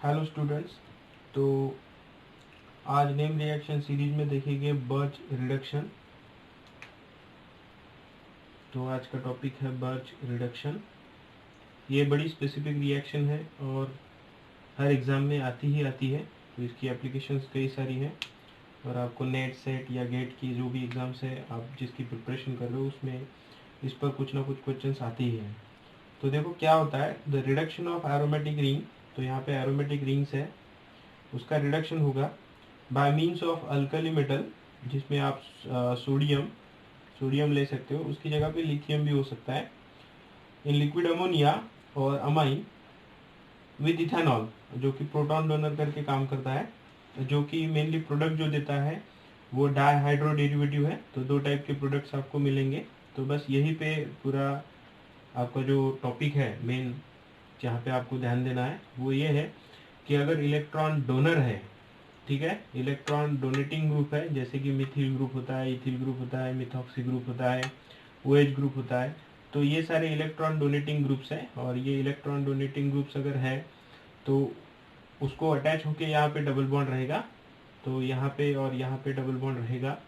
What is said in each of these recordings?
Hello students. तो आज name reaction series में देखेंगे बर्च रिडक्शन। तो आज का टॉपिक है बर्च रिडक्शन। ये बड़ी स्पेसिफिक रिएक्शन है और हर एग्ज़ाम में आती है। तो इसकी एप्लीकेशंस कई सारी हैं और आपको नेट सेट या गेट की जो भी एग्ज़ाम्स है आप जिसकी प्रिपरेशन कर रहे हो उसमें इस पर कुछ ना कुछ क्वेश्चंस आते ही हैं। तो देखो क्या होता है, the reduction of aromatic ring. तो यहाँ पे एरोमेटिक रिंग्स है, उसका रिडक्शन होगा bye means of alkali metal, जिसमें आप सोडियम ले सकते हो, उसकी जगह पे लिथियम भी हो सकता है, इन लिक्विड अमोनिया और अमाइन विद इथेनॉल, जो कि प्रोटॉन डोनर करके काम करता है, जो कि मेनली प्रोडक्ट जो देता है वो डाईहाइड्रो डेरिवेटिव है। तो दो टाइप के प्रोडक्ट्स आपको मिलेंगे। तो बस यही पे पूरा आपका जो टॉपिक है मेन, जहाँ पे आपको ध्यान देना है वो ये है कि अगर इलेक्ट्रॉन डोनर है, ठीक है, इलेक्ट्रॉन डोनेटिंग ग्रुप है, जैसे कि मिथिल ग्रुप होता है, इथिल ग्रुप होता है, मिथॉक्सी ग्रुप होता है, ओएच ग्रुप होता है। तो ये सारे इलेक्ट्रॉन डोनेटिंग ग्रुप्स हैं और ये इलेक्ट्रॉन डोनेटिंग ग्रुप्स अगर है तो उसको अटैच होके यहाँ पे डबल बॉन्ड रहेगा। तो यहाँ पे और यहाँ पे डबल बॉन्ड रहेगा,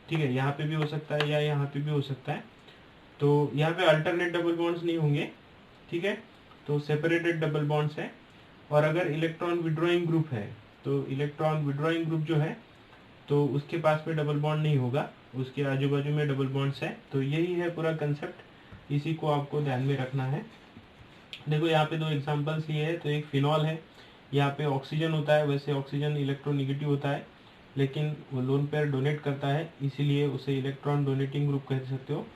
ठीक है। यहाँ पे भी हो सकता है या यहाँ पे भी हो सकता है। तो यहाँ पे अल्टरनेट डबल बॉन्ड्स नहीं होंगे, ठीक है। तो सेपरेटेड डबल बॉन्ड्स है। और अगर इलेक्ट्रॉन विड्रॉइंग ग्रुप है तो इलेक्ट्रॉन विड्रॉइंग ग्रुप जो है तो उसके पास में डबल बॉन्ड नहीं होगा, उसके आजू बाजू में डबल बॉन्ड्स है। तो यही है पूरा कंसेप्ट, इसी को आपको ध्यान में रखना है। देखो यहाँ पे दो एग्जांपल्स लिए हैं। तो एक फिनॉल है, यहाँ पे ऑक्सीजन होता है, वैसे ऑक्सीजन इलेक्ट्रोनिगेटिव होता है लेकिन वो लोन पेयर डोनेट करता है, इसीलिए उसे इलेक्ट्रॉन डोनेटिंग ग्रुप कह सकते हो।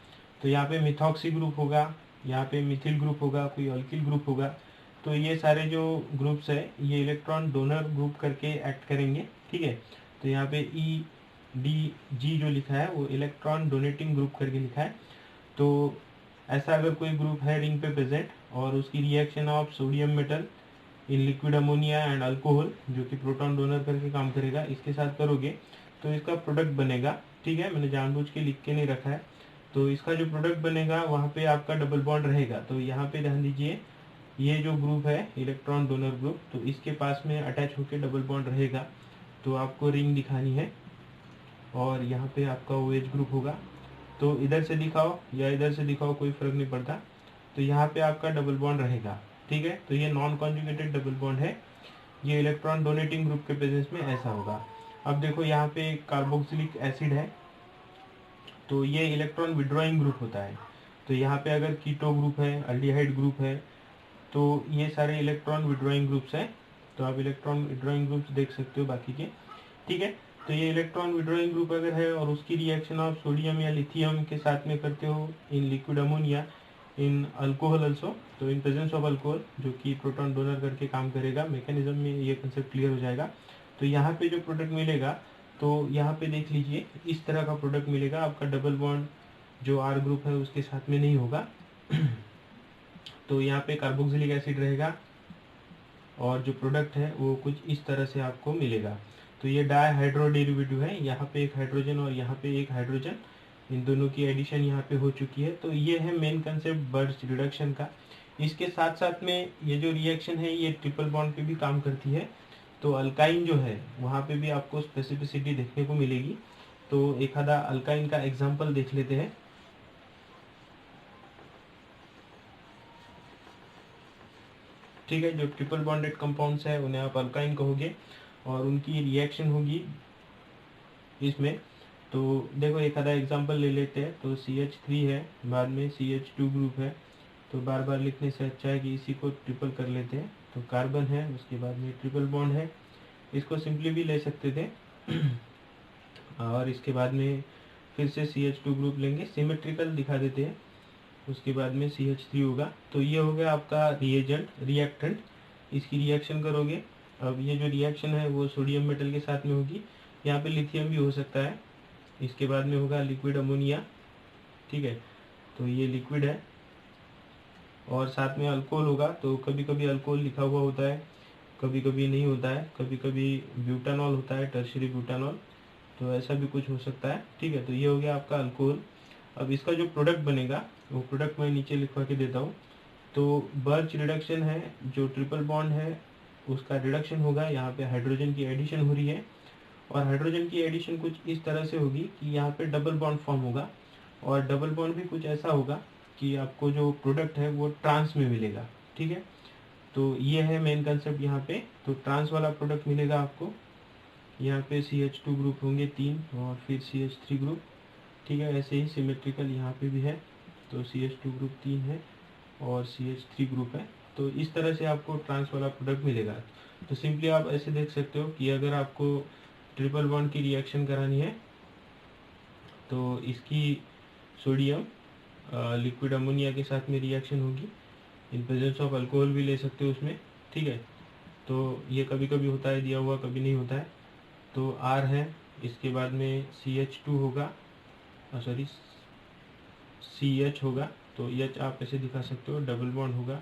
तो यहाँ पे मिथॉक्सी ग्रुप होगा, यहाँ पे मिथिल ग्रुप होगा, कोई अल्किल ग्रुप होगा। तो ये सारे जो ग्रुप्स है ये इलेक्ट्रॉन डोनर ग्रुप करके एक्ट करेंगे, ठीक है। तो यहाँ पे EDG जो लिखा है वो इलेक्ट्रॉन डोनेटिंग ग्रुप करके लिखा है। तो ऐसा अगर कोई ग्रुप है रिंग पे प्रेजेंट और उसकी reaction of sodium metal in liquid ammonia and alcohol, जो कि प्रोटॉन डोनर करके काम करेगा, इसके साथ करोगे तो इसका प्रोडक्ट बनेगा, ठीक है। मैंने जानबूझ के लिख के नहीं रखा है। तो इसका जो प्रोडक्ट बनेगा वहाँ पे आपका डबल बॉन्ड रहेगा। तो यहाँ पे ध्यान दीजिए, ये जो ग्रुप है इलेक्ट्रॉन डोनर ग्रुप, तो इसके पास में अटैच होकर डबल बॉन्ड रहेगा। तो आपको रिंग दिखानी है और यहाँ पे आपका OH ग्रुप होगा। तो इधर से दिखाओ या इधर से दिखाओ कोई फर्क नहीं पड़ता। तो यहाँ पे आपका डबल बॉन्ड रहेगा, ठीक है। तो ये नॉन कॉन्जुगेटेड डबल बॉन्ड है, ये इलेक्ट्रॉन डोनेटिंग ग्रुप के प्रेजेंस में ऐसा होगा। अब देखो यहाँ पे कार्बोक्सिलिक एसिड है, तो ये इलेक्ट्रॉन विड्रॉइंग ग्रुप होता है। तो यहाँ पे अगर कीटो ग्रुप है, अल्डिहाइड ग्रुप है, तो ये सारे इलेक्ट्रॉन विड्रॉइंग ग्रुप्स हैं। तो आप इलेक्ट्रॉन विड्रॉइंग ग्रुप्स देख सकते हो बाकी के, ठीक है। तो ये इलेक्ट्रॉन विड्रॉइंग ग्रुप अगर है और उसकी रिएक्शन आप सोडियम या लिथियम के साथ में करते हो in liquid ammonia in alcohol also, तो इन प्रेजेंस ऑफ अल्कोहल, जो कि प्रोटॉन डोनर करके काम करेगा, मैकेनिज्म में ये कंसेप्ट क्लियर हो जाएगा। तो यहाँ पे जो प्रोडक्ट मिलेगा, तो यहाँ पे देख लीजिए इस तरह का प्रोडक्ट मिलेगा आपका। डबल बॉन्ड जो R ग्रुप है उसके साथ में नहीं होगा। तो यहाँ पे कार्बोक्सिलिक एसिड रहेगा और जो प्रोडक्ट है वो कुछ इस तरह से आपको मिलेगा। तो ये डाईहाइड्रो डेरिवेटिव है, यहाँ पे एक हाइड्रोजन और यहाँ पे एक हाइड्रोजन, इन दोनों की एडिशन यहाँ पे हो चुकी है। तो ये है मेन कंसेप्ट बर्च रिडक्शन का। इसके साथ साथ में ये जो रिएक्शन है ये ट्रिपल बॉन्ड पे भी काम करती है। तो अल्काइन जो है वहाँ पे भी आपको स्पेसिफिसिटी देखने को मिलेगी। तो एक आधा अल्काइन का एग्जाम्पल देख लेते हैं। ठीक है, जो ट्रिपल बॉन्डेड कंपाउंड्स है उन्हें आप अल्काइन कहोगे और उनकी रिएक्शन होगी इसमें। तो देखो एक आधा एग्जांपल ले लेते हैं। तो CH3 है, बाद में CH2 ग्रुप है। तो बार बार लिखने से अच्छा है कि इसी को ट्रिपल कर लेते हैं। तो कार्बन है, उसके बाद में ट्रिपल बॉन्ड है, इसको सिंपली भी ले सकते थे। और इसके बाद में फिर से CH2 ग्रुप लेंगे, सिमेट्रिकल दिखा देते हैं, उसके बाद में CH3 होगा। तो ये हो गया आपका रिएजेंट रिएक्टेंट, इसकी रिएक्शन करोगे। अब ये जो रिएक्शन है वो सोडियम मेटल के साथ में होगी, यहाँ पे लिथियम भी हो सकता है। इसके बाद में होगा लिक्विड अमोनिया, ठीक है। तो ये लिक्विड है और साथ में अल्कोहल होगा। तो कभी कभी अल्कोहल लिखा हुआ होता है, कभी कभी नहीं होता है, कभी कभी ब्यूटानॉल होता है, टर्शरी ब्यूटानॉल। तो ऐसा भी कुछ हो सकता है, ठीक है। तो ये हो गया आपका अल्कोहल। अब इसका जो प्रोडक्ट बनेगा वो प्रोडक्ट मैं नीचे लिखवा के देता हूँ। तो बर्च रिडक्शन है, जो ट्रिपल बॉन्ड है उसका रिडक्शन होगा, यहाँ पे हाइड्रोजन की एडिशन हो रही है, और हाइड्रोजन की एडिशन कुछ इस तरह से होगी कि यहाँ पे डबल बॉन्ड फॉर्म होगा, और डबल बॉन्ड भी कुछ ऐसा होगा कि आपको जो प्रोडक्ट है वो ट्रांस में मिलेगा। ठीक है, तो ये है मेन कंसेप्ट यहाँ पे। तो ट्रांस वाला प्रोडक्ट मिलेगा आपको, यहाँ पे CH2 ग्रुप होंगे 3 और फिर CH3 ग्रुप। ठीक है, ऐसे ही सिमेट्रिकल यहाँ पे भी है, तो CH2 ग्रुप 3 है और CH3 ग्रुप है। तो इस तरह से आपको ट्रांस वाला प्रोडक्ट मिलेगा। तो सिंपली आप ऐसे देख सकते हो कि अगर आपको ट्रिपल बॉन्ड की रिएक्शन करानी है तो इसकी सोडियम लिक्विड अमोनिया के साथ में रिएक्शन होगी, इन प्रेजेंस ऑफ अल्कोहल भी ले सकते हो उसमें। ठीक है, तो ये कभी कभी होता है दिया हुआ, कभी नहीं होता है। तो R है, इसके बाद में CH2 होगा, सॉरी CH होगा, तो H आप ऐसे दिखा सकते हो, डबल बॉन्ड होगा,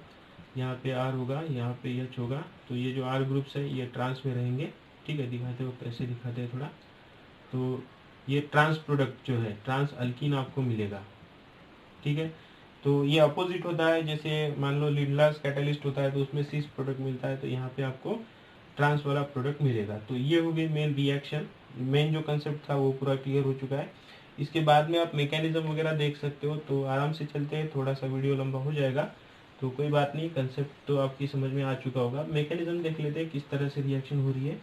यहाँ पे R होगा, यहाँ पे H होगा। तो ये जो R ग्रुप्स है ये ट्रांस में रहेंगे। ठीक है, दिखाते हो ऐसे दिखाते हैं थोड़ा। तो ये ट्रांस प्रोडक्ट जो है, ट्रांस अल्कीन आपको मिलेगा। ठीक है, तो ये अपोजिट होता है, जैसे मान लो लिंडलास कैटलिस्ट होता है तो उसमें सिस प्रोडक्ट मिलता है, तो यहाँ पे आपको ट्रांस वाला प्रोडक्ट मिलेगा। तो ये हो गई मेन रिएक्शन, मेन जो कंसेप्ट था वो पूरा क्लियर हो चुका है। इसके बाद में आप मैकेनिज्म वगैरह देख सकते हो, तो आराम से चलते हैं, थोड़ा सा वीडियो लंबा हो जाएगा तो कोई बात नहीं, कंसेप्ट तो आपकी समझ में आ चुका होगा। मैकेनिज्म देख लेते हैं किस तरह से रिएक्शन हो रही है।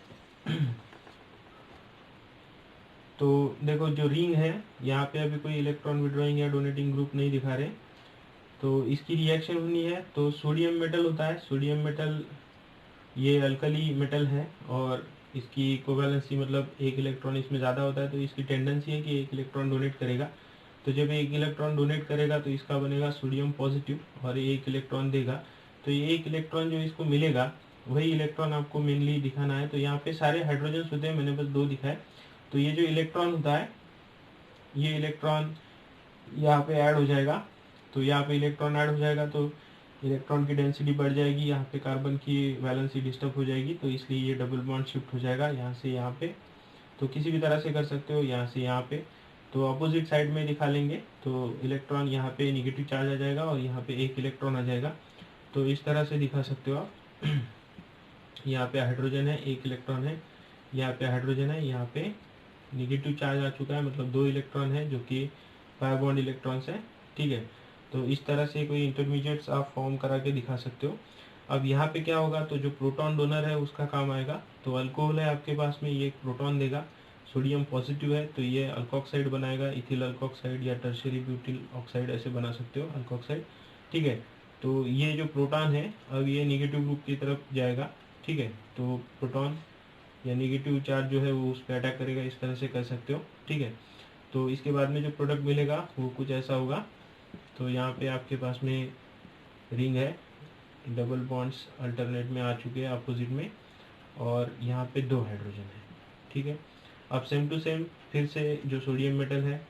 तो देखो जो रिंग है, यहाँ पे अभी कोई इलेक्ट्रॉन विड्रॉइंग या डोनेटिंग ग्रुप नहीं दिखा रहे, तो इसकी रिएक्शन होनी है। तो सोडियम मेटल होता है, सोडियम मेटल ये अल्कली मेटल है, और इसकी कोवैलेंसी मतलब एक इलेक्ट्रॉन इसमें ज़्यादा होता है, तो इसकी टेंडेंसी है कि एक इलेक्ट्रॉन डोनेट करेगा। तो जब एक इलेक्ट्रॉन डोनेट करेगा तो इसका बनेगा सोडियम पॉजिटिव, और ये एक इलेक्ट्रॉन देगा। तो ये एक इलेक्ट्रॉन जो इसको मिलेगा वही इलेक्ट्रॉन आपको मेनली दिखाना है। तो यहाँ पे सारे हाइड्रोजन होते हैं, मैंने बस 2 दिखाए। तो ये जो इलेक्ट्रॉन होता है, ये इलेक्ट्रॉन यहाँ पे ऐड हो जाएगा, तो यहाँ पे इलेक्ट्रॉन ऐड हो जाएगा तो इलेक्ट्रॉन की डेंसिटी बढ़ जाएगी, यहाँ पे कार्बन की वैलेंसी डिस्टर्ब हो जाएगी, तो इसलिए ये डबल बॉन्ड शिफ्ट हो जाएगा यहाँ से यहाँ पे। तो किसी भी तरह से कर सकते हो, यहाँ से यहाँ पे। तो अपोजिट साइड में दिखा लेंगे, तो इलेक्ट्रॉन यहाँ पे निगेटिव चार्ज आ जाएगा और यहाँ पे एक इलेक्ट्रॉन आ जाएगा। तो इस तरह से दिखा सकते हो आप। यहाँ पे हाइड्रोजन है, एक इलेक्ट्रॉन है, यहाँ पे हाइड्रोजन है, यहाँ पे निगेटिव चार्ज आ चुका है, मतलब 2 इलेक्ट्रॉन है जो कि पाई बॉन्ड इलेक्ट्रॉन्स है। ठीक है, तो इस तरह से कोई इंटरमीडिएट्स आप फॉर्म करा के दिखा सकते हो। अब यहाँ पे क्या होगा, तो जो प्रोटॉन डोनर है उसका काम आएगा। तो अल्कोहल है आपके पास में, ये एक प्रोटॉन देगा, सोडियम पॉजिटिव है तो ये अल्कोक्साइड बनाएगा, इथिल अल्कोक्साइड या टर्शियरी ब्यूटिल ऑक्साइड ऐसे बना सकते हो, अल्कोक्साइड। ठीक है, तो ये जो प्रोटॉन है अब ये निगेटिव ग्रुप की तरफ जाएगा। ठीक है, तो प्रोटॉन या निगेटिव चार्ज जो है वो उस पर अटैक करेगा, इस तरह से कर सकते हो। ठीक है, तो इसके बाद में जो प्रोडक्ट मिलेगा वो कुछ ऐसा होगा। तो यहाँ पे आपके पास में रिंग है, डबल बॉन्ड्स अल्टरनेट में आ चुके हैं अपोजिट में, और यहाँ पे 2 हाइड्रोजन है। ठीक है, अब सेम टू सेम फिर से जो सोडियम मेटल है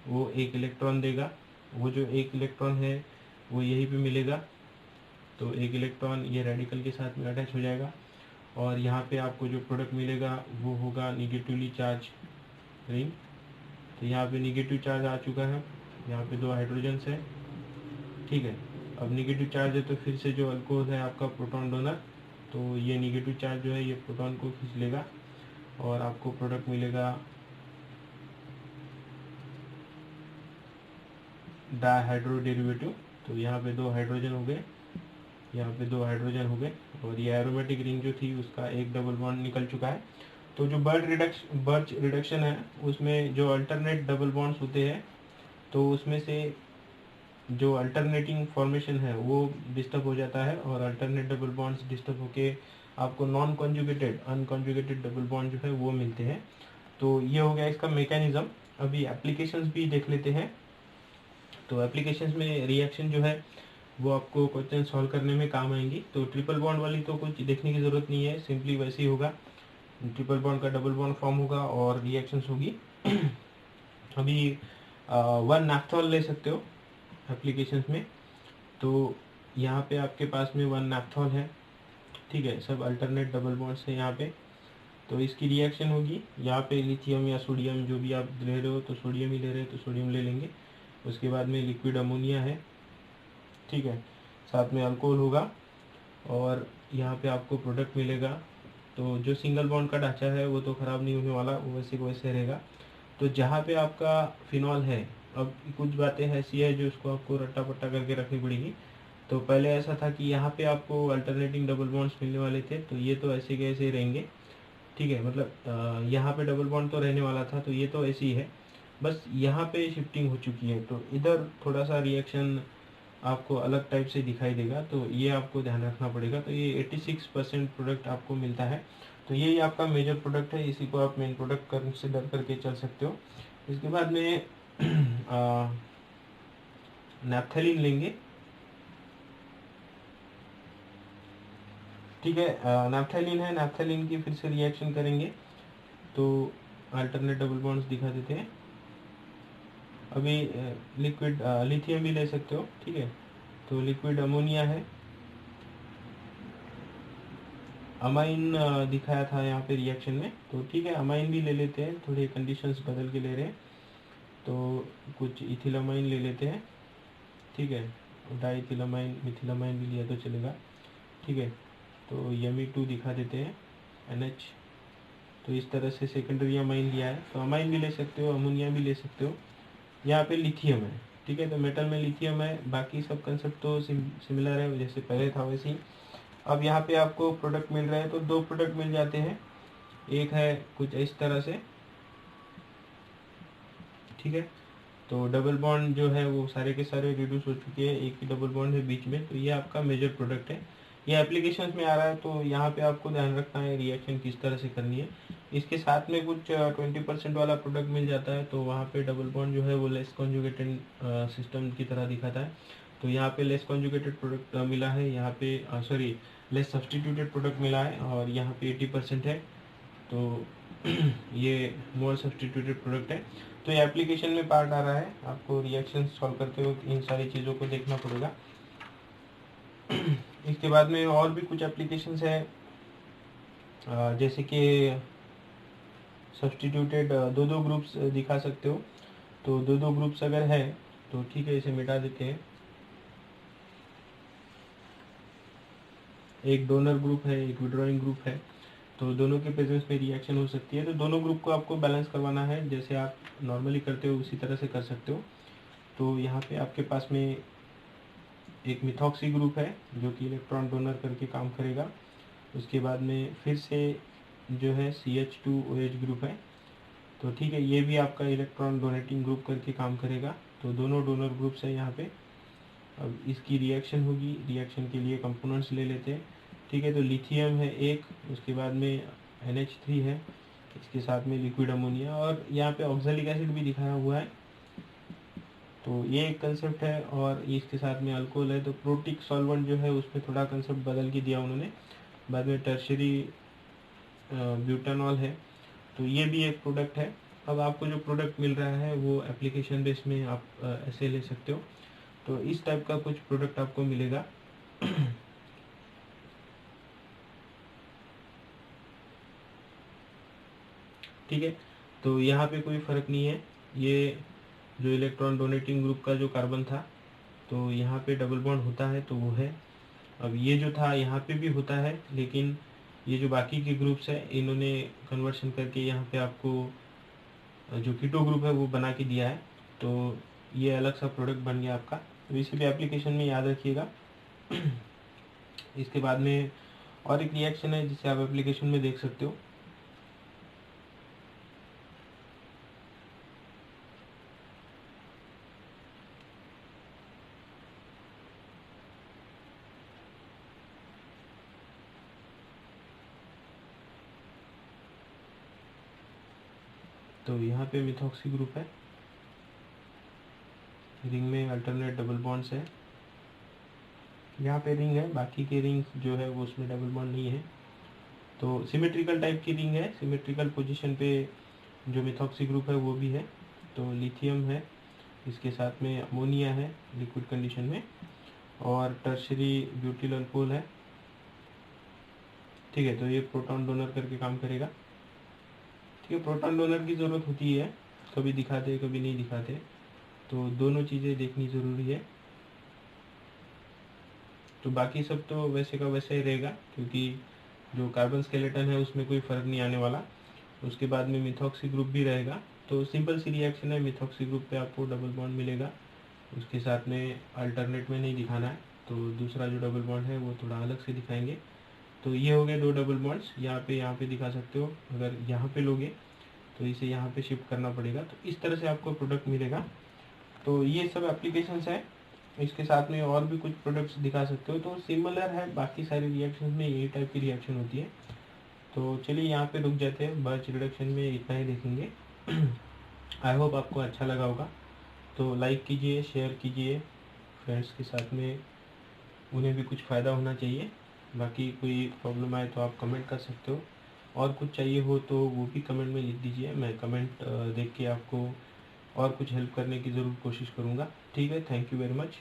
वो एक इलेक्ट्रॉन देगा, वो जो एक इलेक्ट्रॉन है वो यहीं पे मिलेगा, तो एक इलेक्ट्रॉन ये रेडिकल के साथ में अटैच हो जाएगा, और यहाँ पे आपको जो प्रोडक्ट मिलेगा वो होगा निगेटिवली चार्ज रिंग। तो यहाँ पे निगेटिव चार्ज आ चुका है, यहाँ पे 2 हाइड्रोजन्स है। ठीक है, अब निगेटिव चार्ज है तो फिर से जो अल्कोहल है आपका प्रोटॉन डोनर, तो ये निगेटिव चार्ज जो है ये प्रोटॉन को खींच लेगा, और आपको प्रोडक्ट मिलेगा डाइहाइड्रो डेरिवेटिव। तो यहाँ पे 2 हाइड्रोजन हो गए, यहाँ पे 2 हाइड्रोजन हो गए, और ये एरोमेटिक रिंग जो थी उसका एक डबल बॉन्ड निकल चुका है। तो जो बर्च रिडक्शन है उसमें जो अल्टरनेट डबल बॉन्ड्स होते हैं, तो उसमें से जो अल्टरनेटिंग फॉर्मेशन है वो डिस्टर्ब हो जाता है, और अल्टरनेट डबल बॉन्ड्स डिस्टर्ब होके आपको non conjugated unconjugated double bond जो है वो मिलते हैं। तो ये हो गया इसका मैकेनिज्म। अभी एप्लीकेशंस भी देख लेते हैं। तो एप्लीकेशंस में रिएक्शन जो है वो आपको क्वेश्चन सॉल्व करने में काम आएंगी। तो ट्रिपल बॉन्ड वाली तो कुछ देखने की ज़रूरत नहीं है, सिंपली वैसे ही होगा, ट्रिपल बॉन्ड का डबल बॉन्ड फॉर्म होगा और रिएक्शंस होगी। अभी 1 नैफ्थॉल ले सकते हो एप्लीकेशंस में। तो यहाँ पे आपके पास में 1 नैफ्थॉल है। ठीक है, सब अल्टरनेट डबल बॉन्ड्स है यहाँ पे। तो इसकी रिएक्शन होगी, यहाँ पे लिथियम या सोडियम जो भी आप ले रहे हो, तो सोडियम ही ले रहे हो तो सोडियम ले लेंगे। उसके बाद में लिक्विड अमोनिया है। ठीक है, साथ में अल्कोहल होगा, और यहाँ पे आपको प्रोडक्ट मिलेगा। तो जो सिंगल बॉन्ड का ढांचा है वो तो ख़राब नहीं होने वाला, वो वैसे को वैसे रहेगा। तो जहाँ पे आपका फिनॉल है, अब कुछ बातें ऐसी है जो उसको आपको रट्टा पट्टा करके रखनी पड़ेगी। तो पहले ऐसा था कि यहाँ पे आपको अल्टरनेटिंग डबल बॉन्ड्स मिलने वाले थे, तो ये तो ऐसे के ऐसे रहेंगे, ठीक है। मतलब यहाँ पे डबल बॉन्ड तो रहने वाला था, तो ये तो ऐसी ही है, बस यहाँ पे शिफ्टिंग हो चुकी है। तो इधर थोड़ा सा रिएक्शन आपको अलग टाइप से दिखाई देगा, तो ये आपको ध्यान रखना पड़ेगा। तो ये 86% प्रोडक्ट आपको मिलता है। तो यही आपका मेजर प्रोडक्ट है, इसी को आप मेन प्रोडक्ट कंसिडर करके चल सकते हो। इसके बाद में नैप्थेलिन लेंगे, ठीक है। नैप्थेलिन है, नैप्थेलिन की फिर से रिएक्शन करेंगे। तो अल्टरनेट डबल बॉन्ड्स दिखा देते हैं। अभी लिक्विड लिथियम भी ले सकते हो, ठीक है। तो लिक्विड अमोनिया है, अमाइन दिखाया था यहाँ पे रिएक्शन में, तो ठीक है अमाइन भी ले लेते हैं, थोड़े कंडीशंस बदल के ले रहे हैं। तो कुछ इथिलामाइन ले लेते हैं, ठीक है। डाइथिलामाइन मिथिलामाइन भी लिया तो चलेगा, ठीक है। तो Yme2 दिखा देते हैं, NH। तो इस तरह से सेकेंडरी अमाइन लिया है, तो अमाइन भी ले सकते हो, अमोनिया भी ले सकते हो। यहाँ पे लिथियम है, ठीक है। तो मेटल में लिथियम है, बाकी सब कंसेप्ट तो सिमिलर है, जैसे पहले था वैसे ही। अब यहाँ पे आपको प्रोडक्ट मिल रहा है, तो दो प्रोडक्ट मिल जाते हैं। एक है कुछ इस तरह से, ठीक है। तो डबल बॉन्ड जो है वो सारे के सारे रिड्यूस हो चुके हैं, एक ही डबल बॉन्ड है बीच में। तो ये आपका मेजर प्रोडक्ट है, ये एप्लीकेशंस में आ रहा है। तो यहाँ पे आपको ध्यान रखना है रिएक्शन किस तरह से करनी है। इसके साथ में कुछ 20% वाला प्रोडक्ट मिल जाता है, तो वहाँ पे डबल बॉन्ड जो है वो लेस कॉन्जुगेटेड सिस्टम की तरह दिखाता है। तो यहाँ पे लेस कॉन्जुगेटेड प्रोडक्ट मिला है, यहाँ पे सॉरी लेस सब्सटीट्यूटेड प्रोडक्ट मिला है, और यहाँ पे 80% है। तो ये मोर सब्सटीट्यूटेड प्रोडक्ट है। तो ये एप्लीकेशन में पार्ट आ रहा है, आपको रिएक्शन सॉल्व करते हुए इन सारी चीज़ों को देखना पड़ेगा। इसके बाद में और भी कुछ एप्लीकेशंस है, जैसे कि सब्सटीट्यूटेड दो दो ग्रुप्स दिखा सकते हो। तो दो दो ग्रुप्स अगर है तो ठीक है, इसे मिटा देते हैं। एक डोनर ग्रुप है, एक विड्रॉइंग ग्रुप है, तो दोनों के प्रेजेंस में रिएक्शन हो सकती है। तो दोनों ग्रुप को आपको बैलेंस करवाना है, जैसे आप नॉर्मली करते हो उसी तरह से कर सकते हो। तो यहाँ पे आपके पास में एक मिथॉक्सी ग्रुप है जो कि इलेक्ट्रॉन डोनर करके काम करेगा। उसके बाद में फिर से जो है CH2OH ग्रुप है, तो ठीक है, ये भी आपका इलेक्ट्रॉन डोनेटिंग ग्रुप करके काम करेगा। तो दोनों डोनर ग्रुप्स हैं यहाँ पे। अब इसकी रिएक्शन होगी, रिएक्शन के लिए कंपोनेंट्स ले लेते हैं, ठीक है। तो लिथियम है एक, उसके बाद में NH3 है, इसके साथ में लिक्विड अमोनिया, और यहाँ पे ऑक्जेलिक एसिड भी दिखाया हुआ है। तो ये एक कंसेप्ट है, और इसके साथ में अल्कोहल है। तो प्रोटिक सॉल्वेंट जो है उसमें थोड़ा कंसेप्ट बदल के दिया उन्होंने। बाद में टर्शरी ब्यूटानॉल है, तो ये भी एक प्रोडक्ट है। अब आपको जो प्रोडक्ट मिल रहा है वो एप्लीकेशन बेस में आप ऐसे ले सकते हो। तो इस टाइप का कुछ प्रोडक्ट आपको मिलेगा। ठीक है, तो यहाँ पे कोई फ़र्क नहीं है। ये जो इलेक्ट्रॉन डोनेटिंग ग्रुप का जो कार्बन था, तो यहाँ पे डबल बॉन्ड होता है तो वो है। अब ये जो था यहाँ पे भी होता है, लेकिन ये जो बाकी के ग्रुप्स है इन्होंने कन्वर्शन करके यहाँ पे आपको जो कीटो ग्रुप है वो बना के दिया है। तो ये अलग सा प्रोडक्ट बन गया आपका, तो इसे भी एप्लीकेशन में याद रखिएगा। इसके बाद में और एक रिएक्शन है जिसे आप एप्लीकेशन में देख सकते हो। तो यहाँ पे मिथॉक्सी ग्रुप है, रिंग में अल्टरनेट डबल बॉन्ड्स है। यहाँ पे रिंग है, बाकी के रिंग जो है वो उसमें डबल बॉन्ड नहीं है। तो सिमेट्रिकल टाइप की रिंग है, सिमेट्रिकल पोजीशन पे जो मिथॉक्सी ग्रुप है वो भी है। तो लिथियम है, इसके साथ में अमोनिया है लिक्विड कंडीशन में, और टर्शरी ब्यूटिल अल्कोहल है, ठीक है। तो ये प्रोटॉन डोनर करके काम करेगा, ठीक है। प्रोटॉन डोनर की ज़रूरत होती है, कभी दिखाते कभी नहीं दिखाते, तो दोनों चीज़ें देखनी ज़रूरी है। तो बाकी सब तो वैसे का वैसे ही रहेगा, क्योंकि जो कार्बन स्केलेटन है उसमें कोई फ़र्क नहीं आने वाला। उसके बाद में मिथॉक्सी ग्रुप भी रहेगा, तो सिंपल सी रिएक्शन है। मिथॉक्सी ग्रुप पे आपको डबल बॉन्ड मिलेगा, उसके साथ में अल्टरनेट में नहीं दिखाना है, तो दूसरा जो डबल बॉन्ड है वो थोड़ा अलग से दिखाएंगे। तो ये हो गए 2 डबल बॉन्ड्स। यहाँ पे दिखा सकते हो। अगर यहाँ पे लोगे तो इसे यहाँ पे शिफ्ट करना पड़ेगा। तो इस तरह से आपको प्रोडक्ट मिलेगा। तो ये सब एप्लीकेशंस है। इसके साथ में और भी कुछ प्रोडक्ट्स दिखा सकते हो। तो सिमिलर है, बाकी सारी रिएक्शन में यही टाइप की रिएक्शन होती है। तो चलिए यहाँ पे रुक जाते हैं। बर्च रिडक्शन में इतना ही देखेंगे। आई होप आपको अच्छा लगा होगा। तो लाइक कीजिए, शेयर कीजिए फ्रेंड्स के साथ में, उन्हें भी कुछ फ़ायदा होना चाहिए। बाकी कोई प्रॉब्लम आए तो आप कमेंट कर सकते हो, और कुछ चाहिए हो तो वो भी कमेंट में लिख दीजिए। मैं कमेंट देख के आपको और कुछ हेल्प करने की ज़रूर कोशिश करूँगा। ठीक है, थैंक यू वेरी मच।